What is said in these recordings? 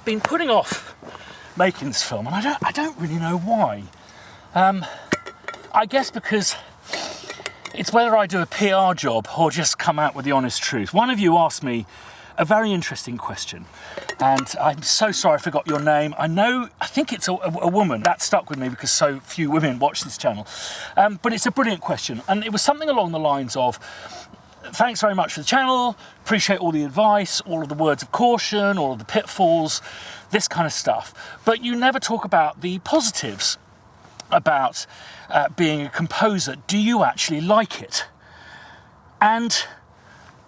been putting off making this film, and I don't really know why. I guess because it's whether I do a PR job or just come out with the honest truth. One of you asked me a very interesting question, and I'm so sorry I forgot your name. I think it's a woman. That stuck with me because so few women watch this channel. But it's a brilliant question, and it was something along the lines of, thanks very much for the channel, appreciate all the advice, all of the words of caution, all of the pitfalls, this kind of stuff. But you never talk about the positives about being a composer. Do you actually like it? And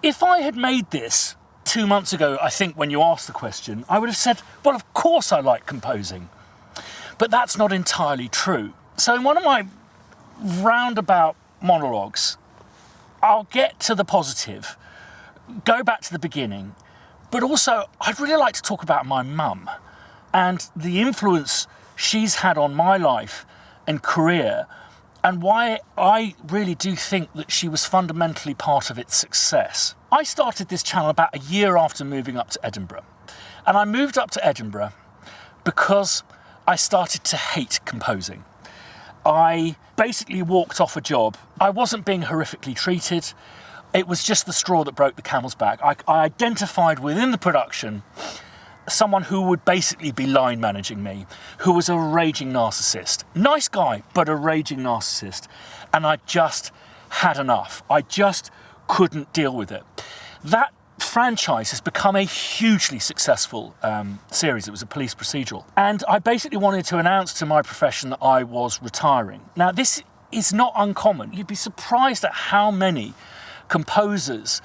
if I had made this 2 months ago, I think when you asked the question, I would have said, well, of course I like composing. But that's not entirely true. So in one of my roundabout monologues, I'll get to the positive, go back to the beginning, but also I'd really like to talk about my mum and the influence she's had on my life and career, and why I really do think that she was fundamentally part of its success. I started this channel about a year after moving up to Edinburgh, and I moved up to Edinburgh because I started to hate composing. I basically walked off a job. I wasn't being horrifically treated. It was just the straw that broke the camel's back. I identified within the production someone who would basically be line managing me, who was a raging narcissist. Nice guy, but a raging narcissist. And I just had enough. I just couldn't deal with it. That franchise has become a hugely successful series. It was a police procedural. And I basically wanted to announce to my profession that I was retiring. Now, this is not uncommon. You'd be surprised at how many composers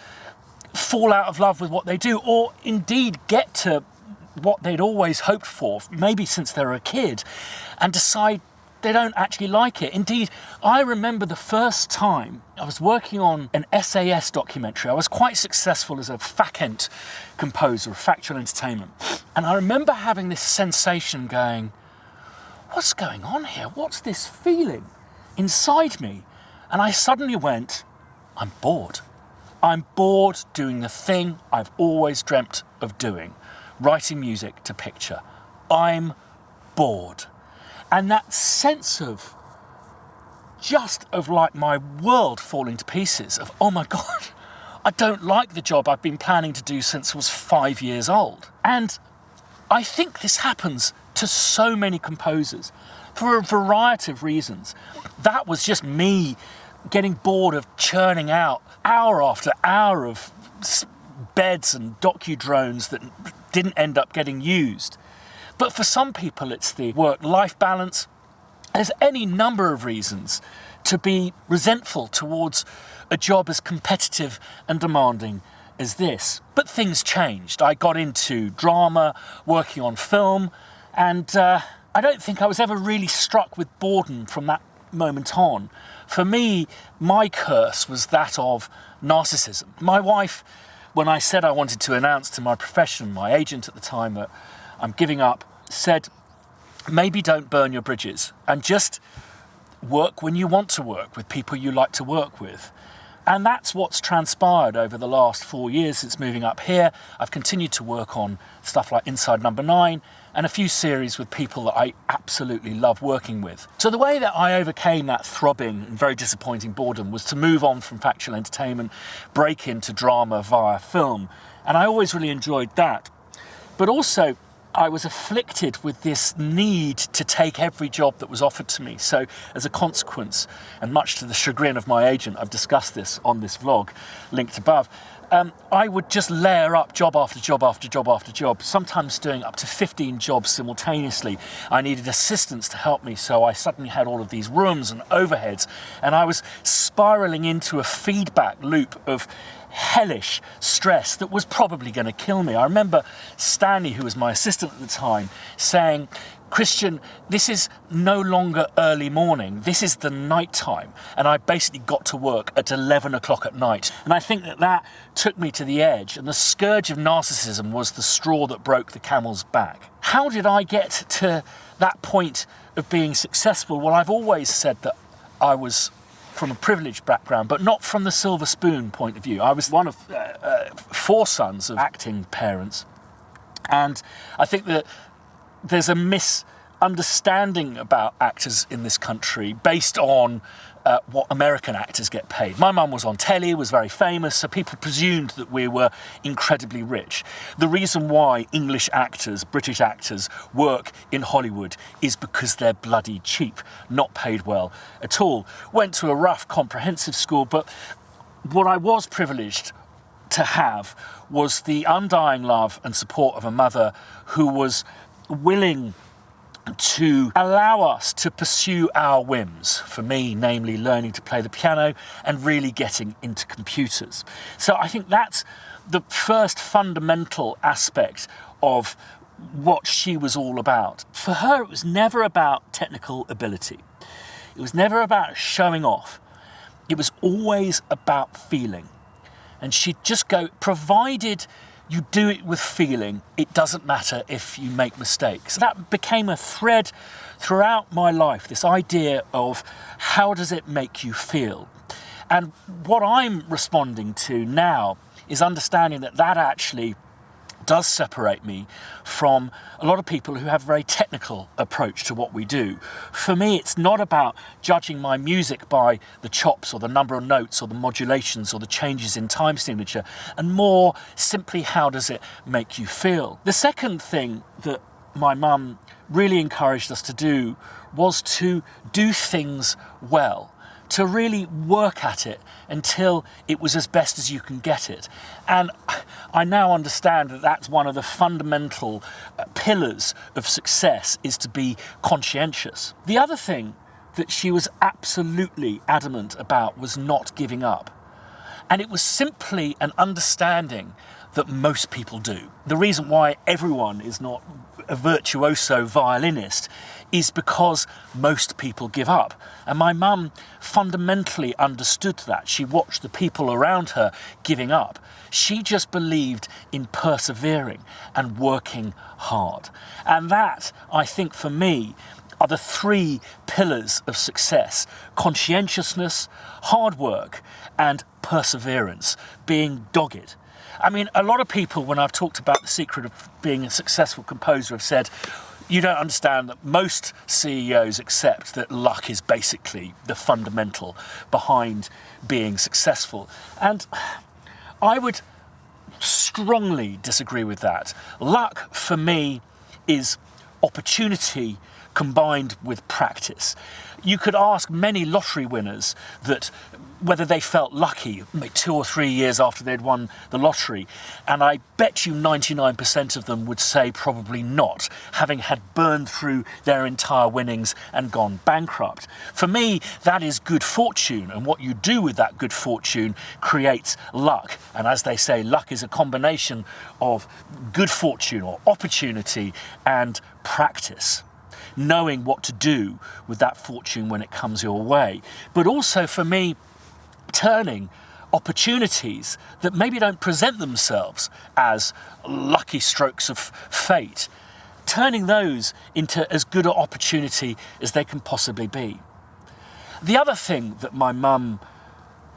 fall out of love with what they do, or indeed get to what they'd always hoped for, maybe since they were a kid, and decide they don't actually like it. Indeed, I remember the first time I was working on an SAS documentary. I was quite successful as a fac-ent composer of factual entertainment. And I remember having this sensation going, what's going on here? What's this feeling inside me? And I suddenly went, I'm bored. I'm bored doing the thing I've always dreamt of doing, writing music to picture. I'm bored. And that sense of like my world falling to pieces, of, oh my God, I don't like the job I've been planning to do since I was 5 years old. And I think this happens to so many composers for a variety of reasons. That was just me getting bored of churning out hour after hour of beds and docu-drones that didn't end up getting used. But for some people, it's the work-life balance. There's any number of reasons to be resentful towards a job as competitive and demanding as this. But things changed. I got into drama, working on film, and I don't think I was ever really struck with boredom from that moment on. For me, my curse was that of narcissism. My wife, when I said I wanted to announce to my profession, my agent at the time, that I'm giving up, said, maybe don't burn your bridges and just work when you want to work with people you like to work with. And that's what's transpired over the last 4 years since moving up here. I've continued to work on stuff like Inside Number 9 and a few series with people that I absolutely love working with. So the way that I overcame that throbbing and very disappointing boredom was to move on from factual entertainment, break into drama via film. And I always really enjoyed that. But also, I was afflicted with this need to take every job that was offered to me. So as a consequence, and much to the chagrin of my agent, I've discussed this on this vlog, linked above, I would just layer up job after job after job after job, sometimes doing up to 15 jobs simultaneously. I needed assistants to help me, so I suddenly had all of these rooms and overheads, and I was spiraling into a feedback loop of hellish stress that was probably going to kill me. I remember Stanley, who was my assistant at the time, saying, Christian, this is no longer early morning, this is the night time. And I basically got to work at 11 o'clock at night. And I think that took me to the edge, and the scourge of narcissism was the straw that broke the camel's back. How did I get to that point of being successful? Well, I've always said that I was from a privileged background, but not from the silver spoon point of view. I was one of 4 sons of acting parents. And I think that there's a misunderstanding about actors in this country based on what American actors get paid. My mum was on telly, was very famous, so people presumed that we were incredibly rich. The reason why English actors, British actors, work in Hollywood is because they're bloody cheap, not paid well at all. Went to a rough comprehensive school, but what I was privileged to have was the undying love and support of a mother who was willing to allow us to pursue our whims. For me, namely learning to play the piano and really getting into computers. So I think that's the first fundamental aspect of what she was all about. For her, it was never about technical ability. It was never about showing off. It was always about feeling. And she'd just go, provided you do it with feeling, it doesn't matter if you make mistakes. That became a thread throughout my life, this idea of how does it make you feel? And what I'm responding to now is understanding that that actually does separate me from a lot of people who have a very technical approach to what we do. For me, it's not about judging my music by the chops or the number of notes or the modulations or the changes in time signature, and more simply, how does it make you feel? The second thing that my mum really encouraged us to do was to do things well, to really work at it until it was as best as you can get it. And I now understand that that's one of the fundamental pillars of success, is to be conscientious. The other thing that she was absolutely adamant about was not giving up. And it was simply an understanding that most people do. The reason why everyone is not a virtuoso violinist is because most people give up. And my mum fundamentally understood that. She watched the people around her giving up. She just believed in persevering and working hard. And that, I think, for me, are the three pillars of success: conscientiousness, hard work, and perseverance, being dogged. I mean, a lot of people, when I've talked about the secret of being a successful composer, have said, you don't understand that most CEOs accept that luck is basically the fundamental behind being successful. And I would strongly disagree with that. Luck, for me, is opportunity combined with practice. You could ask many lottery winners that whether they felt lucky 2 or 3 years after they'd won the lottery, and I bet you 99% of them would say probably not, having had burned through their entire winnings and gone bankrupt. For me, that is good fortune, and what you do with that good fortune creates luck. And as they say, luck is a combination of good fortune or opportunity and practice, knowing what to do with that fortune when it comes your way. But also for me, turning opportunities that maybe don't present themselves as lucky strokes of fate, turning those into as good an opportunity as they can possibly be. The other thing that my mum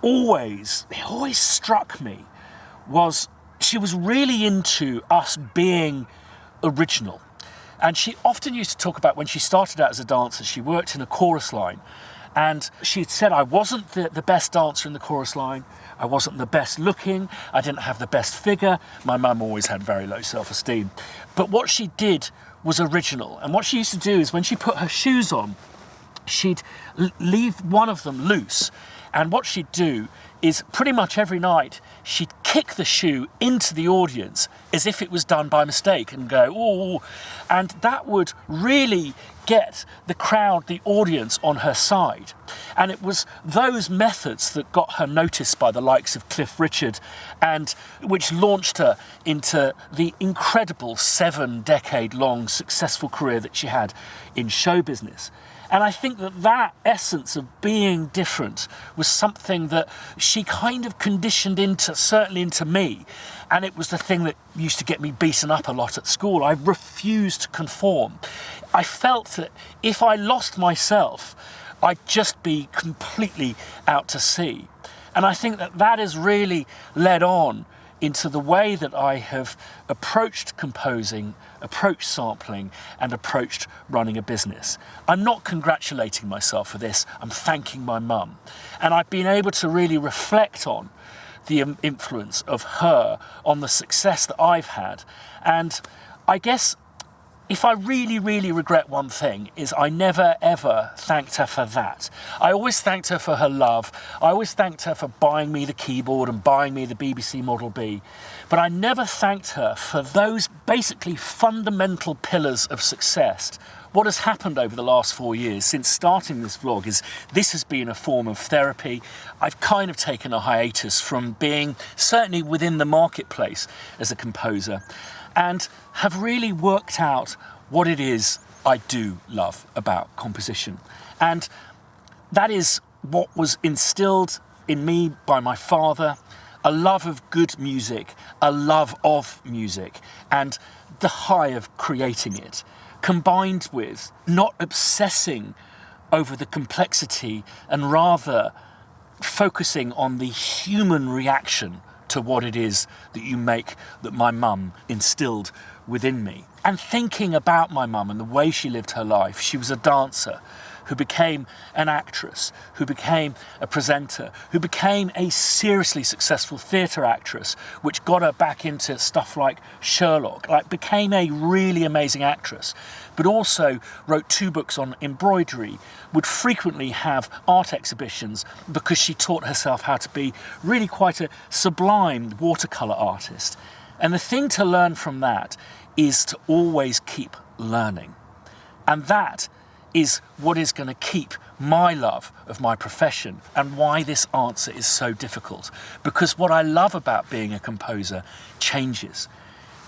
always struck me was she was really into us being original. And she often used to talk about when she started out as a dancer, she worked in a chorus line. And she said, I wasn't the best dancer in the chorus line. I wasn't the best looking. I didn't have the best figure. My mum always had very low self-esteem. But what she did was original. And what she used to do is when she put her shoes on, she'd leave one of them loose. And what she'd do is pretty much every night, she'd kick the shoe into the audience as if it was done by mistake and go, ooh. And that would really get the crowd, the audience, on her side. And it was those methods that got her noticed by the likes of Cliff Richard, and which launched her into the incredible 7-decade-long successful career that she had in show business. And I think that essence of being different was something that she kind of conditioned certainly into me. And it was the thing that used to get me beaten up a lot at school. I refused to conform. I felt that if I lost myself, I'd just be completely out to sea. And I think that has really led on into the way that I have approached composing, approached sampling, and approached running a business. I'm not congratulating myself for this, I'm thanking my mum. And I've been able to really reflect on the influence of her on the success that I've had. And I guess if I really, really regret one thing, is I never, ever thanked her for that. I always thanked her for her love. I always thanked her for buying me the keyboard and buying me the BBC Model B. But I never thanked her for those basically fundamental pillars of success. What has happened over the last 4 years since starting this vlog is this has been a form of therapy. I've kind of taken a hiatus from being certainly within the marketplace as a composer, and have really worked out what it is I do love about composition. And that is what was instilled in me by my father, a love of good music, a love of music, and the high of creating it, combined with not obsessing over the complexity and rather focusing on the human reaction to what it is that you make, that my mum instilled within me. And thinking about my mum and the way she lived her life, she was a dancer who became an actress, who became a presenter, who became a seriously successful theatre actress, which got her back into stuff like Sherlock, like became a really amazing actress, but also wrote 2 books on embroidery, would frequently have art exhibitions because she taught herself how to be really quite a sublime watercolour artist. And the thing to learn from that is to always keep learning. And that is what is going to keep my love of my profession, and why this answer is so difficult. Because what I love about being a composer changes.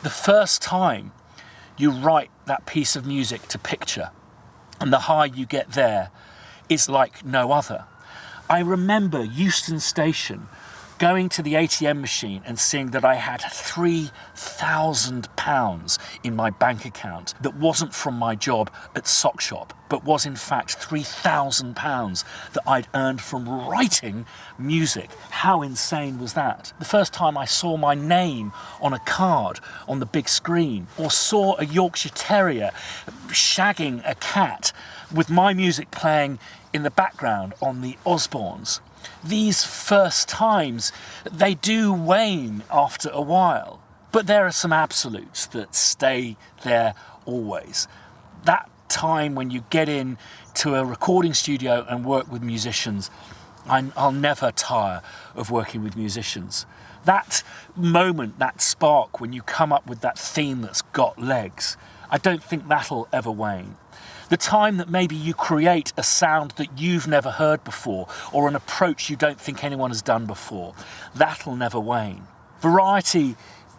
The first time you write that piece of music to picture, and the high you get there is like no other. I remember Euston Station going to the ATM machine and seeing that I had £3,000 in my bank account that wasn't from my job at Sock Shop, but was in fact £3,000 that I'd earned from writing music. How insane was that? The first time I saw my name on a card on the big screen, or saw a Yorkshire Terrier shagging a cat with my music playing in the background on the Osbornes. These first times, they do wane after a while, but there are some absolutes that stay there always. That time when you get in to a recording studio and work with musicians, I'll never tire of working with musicians. That moment, that spark when you come up with that theme that's got legs, I don't think that'll ever wane. The time that maybe you create a sound that you've never heard before, or an approach you don't think anyone has done before, that'll never wane. Variety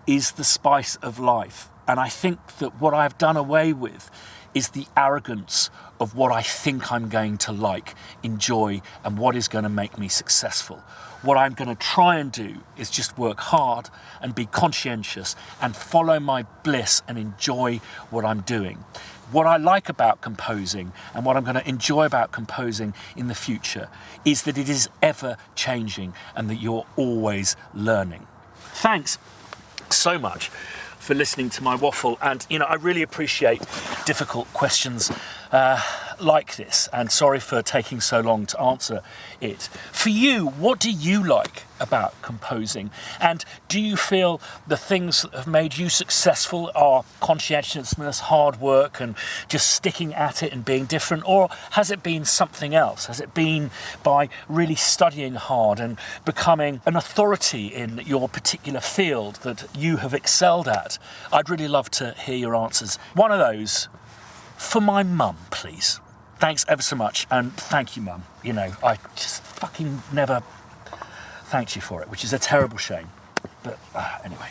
is the spice of life, and I think that what I've done away with is the arrogance of what I think I'm going to like, enjoy, and what is going to make me successful. What I'm going to try and do is just work hard and be conscientious and follow my bliss and enjoy what I'm doing. What I like about composing, and what I'm going to enjoy about composing in the future, is that it is ever changing and that you're always learning. Thanks so much for listening to my waffle, and I really appreciate difficult questions like this, and sorry for taking so long to answer it. For you, what do you like about composing, and do you feel the things that have made you successful are conscientiousness, hard work, and just sticking at it and being different, or has it been something else? Has it been by really studying hard and becoming an authority in your particular field that you have excelled at? I'd really love to hear your answers. One of those for my mum, please. Thanks ever so much, and thank you, Mum. I just fucking never thanked you for it, which is a terrible shame. But anyway.